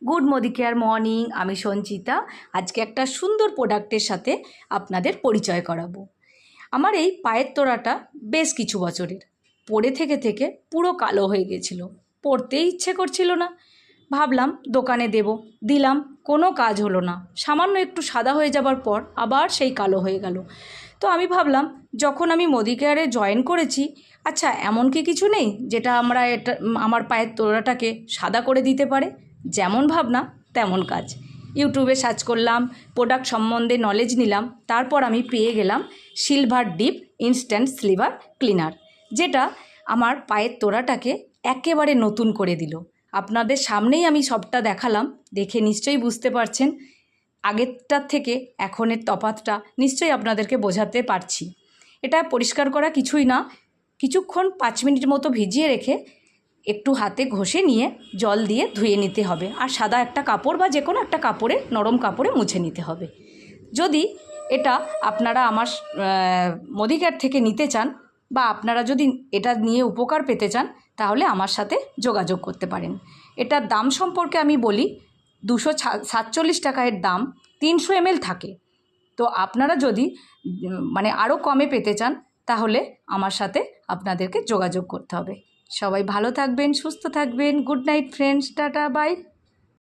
Good Modi care morning. আমি সঞ্চিতা। আজকে একটা সুন্দর প্রোডাক্টের সাথে আপনাদের পরিচয় করাবো। আমার এই পায়ের তোড়াটা বেশ কিছু বছরের, পরে থেকে থেকে পুরো কালো হয়ে গেছিল, পরতেই ইচ্ছে করছিল না। ভাবলাম দোকানে দেব, দিলাম, কোনো কাজ হলো না। সামান্য একটু সাদা হয়ে যাবার পর আবার সেই কালো হয়ে গেল। তো আমি ভাবলাম, যখন আমি মোদি কেয়ারে জয়েন করেছি, আচ্ছা এমন কি কিছু নেই যেটা আমার পায়ের তোড়াটাকে সাদা করে দিতে পারে। যেমন ভাবনা তেমন কাজ। ইউটিউবে সার্চ করলাম, প্রোডাক্ট সম্বন্ধে নলেজ নিলাম, তারপর আমি পেয়ে গেলাম silver deep instant sliver cleaner, যেটা আমার পায়ের তোড়াটাকে একেবারে নতুন করে দিল। আপনাদের সামনেই আমি সবটা দেখালাম, দেখে নিশ্চয়ই বুঝতে পারছেন আগেরটার থেকে এখনের তফাৎটা নিশ্চয়ই আপনাদেরকে বোঝাতে পারছি। এটা পরিষ্কার করা কিছুই না, কিছুক্ষণ 5 মিনিট মতো ভিজিয়ে রেখে একটু হাতে ঘষে নিয়ে জল দিয়ে ধুয়ে নিতে হবে, আর সাদা একটা কাপড় বা যে কোনো একটা কাপড়ে, নরম কাপড়ে মুছে নিতে হবে। যদি এটা আপনারা আমার মোদি কেয়ার থেকে নিতে চান, বা আপনারা যদি এটা নিয়ে উপকার পেতে চান, তাহলে আমার সাথে যোগাযোগ করতে পারেন। এটার দাম সম্পর্কে আমি বলি, 247 টাকা এর দাম, 300 ml থাকে। তো আপনারা যদি আরও কমে পেতে চান, তাহলে আমার সাথে আপনাদেরকে যোগাযোগ করতে হবে। সবাই ভালো থাকবেন, সুস্থ থাকবেন। Good night friends, tata, by.